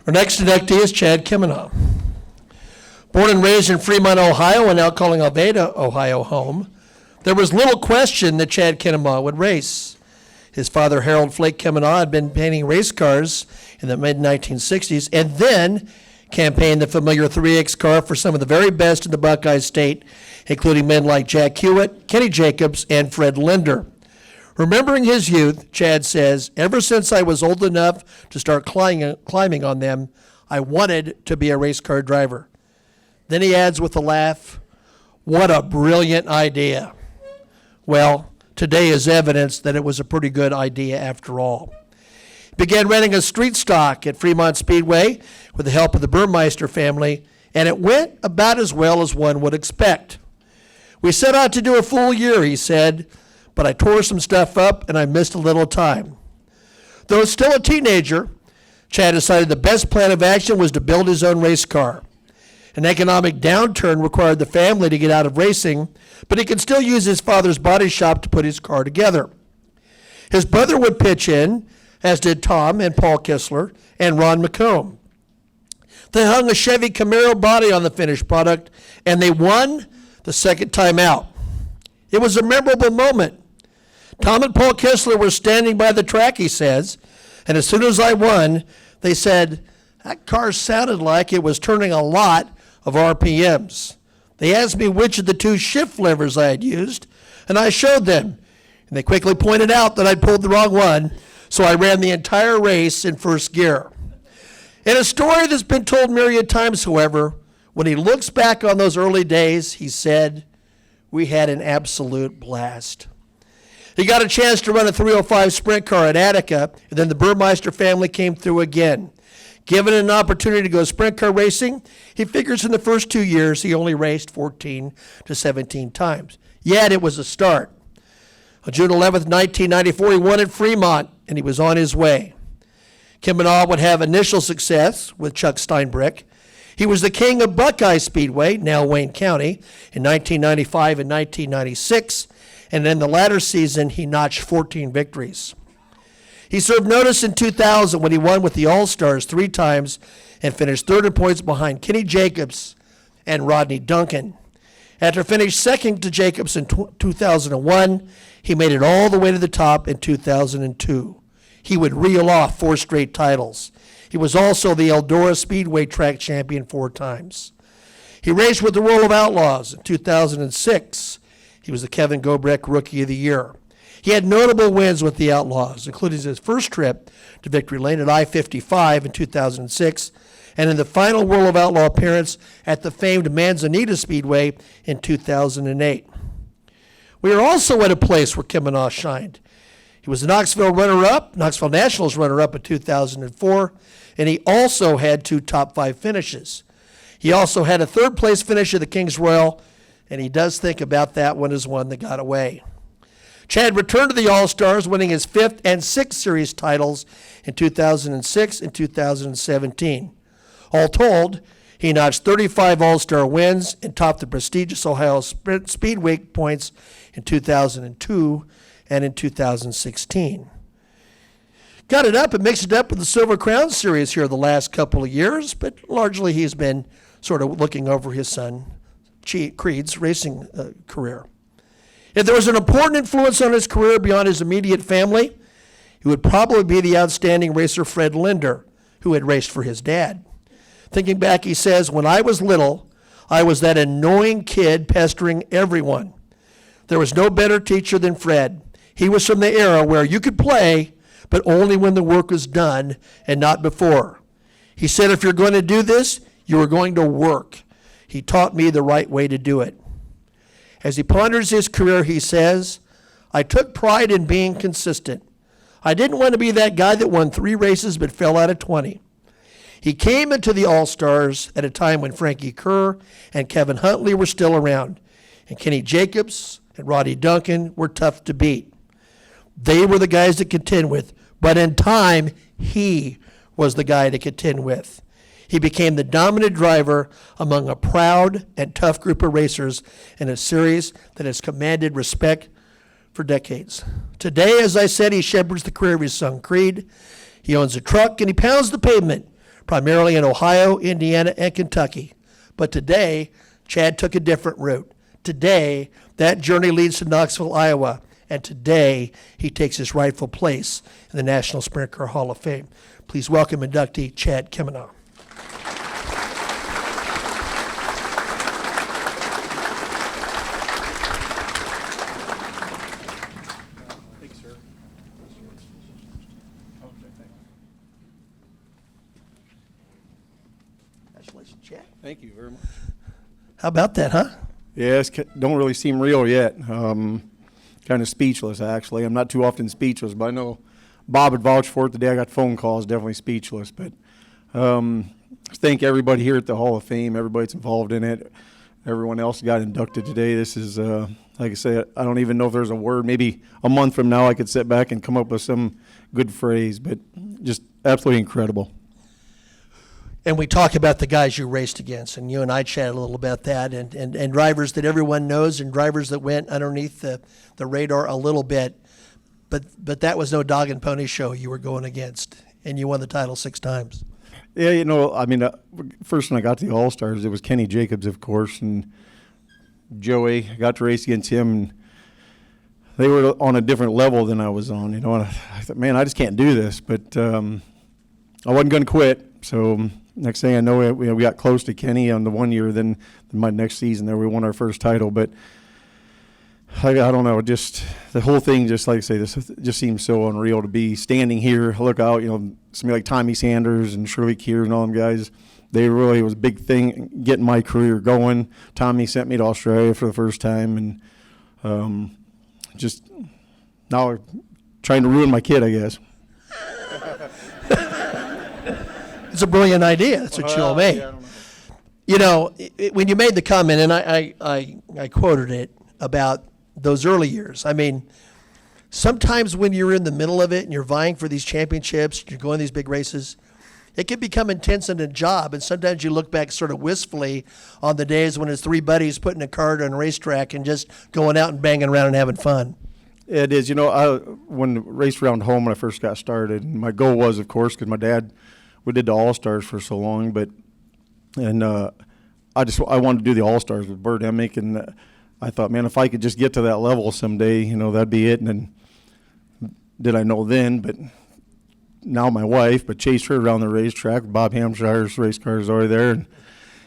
Our next inductee is C.Kemenah. Born and raised in Fremont, Ohio, and now calling Alveda, Ohio, home, there was little question that C.Kemenah would race. His father, Harold Flake Kemenah, had been painting race cars in the mid-1960s and then campaigned the familiar 3X car for some of the very best in the Buckeye State, including men like Jack Hewitt, Kenny Jacobs, and Fred Linder. Remembering his youth, Chad says, ever since I was old enough to start climbing on them, I wanted to be a race car driver. Then he adds with a laugh, what a brilliant idea. Well, today is evidence that it was a pretty good idea after all. He began renting a street stock at Fremont Speedway with the help of the Burmeister family, and it went about as well as one would expect. We set out to do a full year, he said, but I tore some stuff up and I missed a little time. Though still a teenager, Chad decided the best plan of action was to build his own race car. An economic downturn required the family to get out of racing, but he could still use his father's body shop to put his car together. His brother would pitch in, as did Tom and Paul Kistler and Ron McComb. They hung a Chevy Camaro body on the finished product, and they won the second time out. It was a memorable moment. Tom and Paul Kistler were standing by the track, he says, and as soon as I won, they said, that car sounded like it was turning a lot of RPMs. They asked me which of the two shift levers I had used, and I showed them. And they quickly pointed out that I'd pulled the wrong one, so I ran the entire race in first gear. In a story that's been told myriad times, however, when he looks back on those early days, he said, we had an absolute blast. He got a chance to run a 305 sprint car at Attica, and then the Burmeister family came through again. Given an opportunity to go sprint car racing, he figures in the first 2 years he only raced 14 to 17 times. Yet it was a start. On June 11th, 1994, he won at Fremont, and he was on his way. Kemenah would have initial success with Chuck Steinbrück. He was the king of Buckeye Speedway, now Wayne County, in 1995 and 1996, and in the latter season, he notched 14 victories. He served notice in 2000 when he won with the All-Stars 3 times and finished third in points behind Kenny Jacobs and Rodney Duncan. After finishing second to Jacobs in 2001, he made it all the way to the top in 2002. He would reel off 4 straight titles. He was also the Eldora Speedway track champion 4 times. He raced with the Roll of Outlaws in 2006. He was the Kevin Gobrecht Rookie of the Year. He had notable wins with the Outlaws, including his first trip to Victory Lane at I-55 in 2006, and in the final World of Outlaw appearance at the famed Manzanita Speedway in 2008. We are also at a place where Kemenah shined. He was the Knoxville Nationals runner-up in 2004, and he also had 2 top 5 finishes. He also had a 3rd place finish at the Kings Royal, and he does think about that one as one that got away. Chad returned to the All-Stars, winning his 5th and 6th series titles in 2006 and 2017. All told, he notched 35 All-Star wins and topped the prestigious Ohio Speedway points in 2002 and in 2016. Got it up and mixed it up with the Silver Crown Series here the last couple of years, but largely he's been sort of looking over his son Creed's racing career. If there was an important influence on his career beyond his immediate family, it would probably be the outstanding racer Fred Linder, who had raced for his dad. Thinking back, he says, when I was little, I was that annoying kid pestering everyone. There was no better teacher than Fred. He was from the era where you could play, but only when the work was done and not before. He said, if you're going to do this, you are going to work. He taught me the right way to do it. As he ponders his career, he says, I took pride in being consistent. I didn't want to be that guy that won 3 races but fell out of 20. He came into the All-Stars at a time when Frankie Kerr and Kevin Huntley were still around, and Kenny Jacobs and Roddy Duncan were tough to beat. They were the guys to contend with, but in time, he was the guy to contend with. He became the dominant driver among a proud and tough group of racers in a series that has commanded respect for decades. Today, as I said, he shepherds the career of his son Creed. He owns a truck and he pounds the pavement, primarily in Ohio, Indiana, and Kentucky. But today, Chad took a different route. Today, that journey leads to Knoxville, Iowa. And today, he takes his rightful place in the National Sprint Car Hall of Fame. Please welcome inductee C.Kemenah. Thanks, sir. Congratulations, Chad. Thank you very much. How about that, huh? Yes, don't really seem real yet. Kind of speechless, actually. I'm not too often speechless, but I know Bob had vouched for it the day I got phone calls, definitely speechless. But thank everybody here at the Hall of Fame, everybody that's involved in it, everyone else got inducted today. This is, like I said, I don't even know if there's a word. Maybe a month from now I could sit back and come up with some good phrase, but just absolutely incredible. And we talk about the guys you raced against, and you and I chatted a little about that, and drivers that everyone knows, and drivers that went underneath the radar a little bit, but that was no dog and pony show you were going against, and you won the title 6 times. Yeah, you know, I mean, first when I got to the All-Stars, it was Kenny Jacobs, of course, and Joey. I got to race against him, and they were on a different level than I was on, you know, and I thought, man, I just can't do this, but I wasn't going to quit, so next thing I know, we got close to Kenny on the one year. Then my next season there, we won our first title. But I don't know, just the whole thing, just like I say, this just seems so unreal to be standing here. Look out, you know, somebody like Tommy Sanders and Shirley Keir and all them guys. They really was a big thing getting my career going. Tommy sent me to Australia for the first time, and just now trying to ruin my kid, I guess. It's a brilliant idea. That's what you all made. Yeah, You know, when you made the comment, and I quoted it about those early years. I mean, sometimes when you're in the middle of it and you're vying for these championships, you're going these big races, it can become intense in a job. And sometimes you look back sort of wistfully on the days when it's 3 buddies putting a cart on a racetrack and just going out and banging around and having fun. It is. You know, when raced around home when I first got started, my goal was, of course, because my dad, we did the All-Stars for so long, I wanted to do the All-Stars with Bert Emick, and I thought, man, if I could just get to that level someday, you know, that'd be it. And then, did I know then, but now my wife, but chased her around the racetrack. Bob Hampshire's race cars over there, and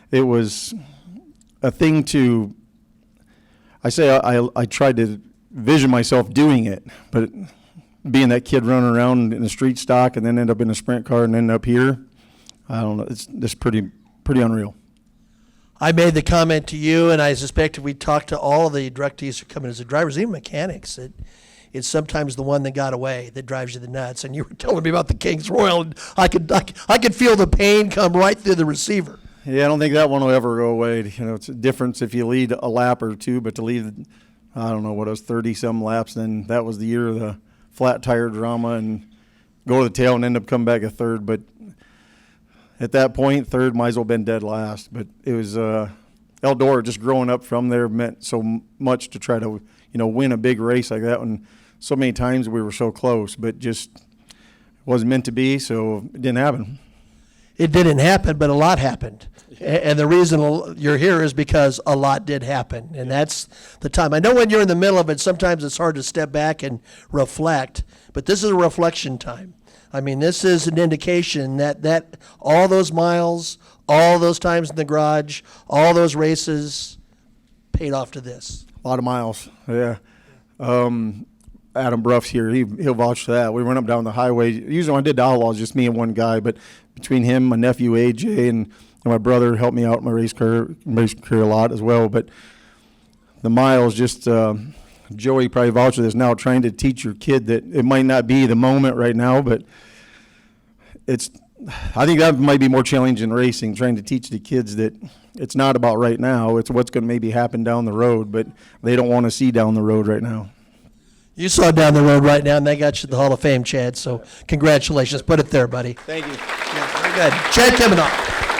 it was a thing to, I tried to vision myself doing it, but being that kid running around in a street stock and then end up in a sprint car and end up here, I don't know. It's just pretty unreal. I made the comment to you, and I suspect we talked to all the directees who come in as the drivers, even mechanics. It's sometimes the one that got away that drives you the nuts. And you were telling me about the King's Royal, and I could feel the pain come right through the receiver. Yeah, I don't think that one will ever go away. You know, it's a difference if you lead a lap or two, but to lead, I don't know what it was, 30-some laps, then that was the year of the flat tire drama, and go to the tail and end up coming back a third. But at that point, third might as well have been dead last. But it was Eldora, just growing up from there meant so much to try to, you know, win a big race like that one. So many times we were so close, but just wasn't meant to be, so it didn't happen. It didn't happen, but a lot happened. And the reason you're here is because a lot did happen, and that's the time. I know when you're in the middle of it, sometimes it's hard to step back and reflect, but this is a reflection time. I mean, this is an indication that all those miles, all those times in the garage, all those races paid off to this. A lot of miles, yeah. Adam Bruff's here. He'll vouch for that. We went up down the highway. Usually when I did the Outlaws, just me and one guy, but between him, my nephew AJ, and my brother helped me out in my race career a lot as well. But the miles, just Joey probably vouched for this now, trying to teach your kid that it might not be the moment right now, but I think that might be more challenging in racing, trying to teach the kids that it's not about right now, it's what's going to maybe happen down the road, but they don't want to see down the road right now. You saw down the road right now, and that got you to the Hall of Fame, Chad, so congratulations. Put it there, buddy. Thank you. Yeah, very good. C.Kemenah.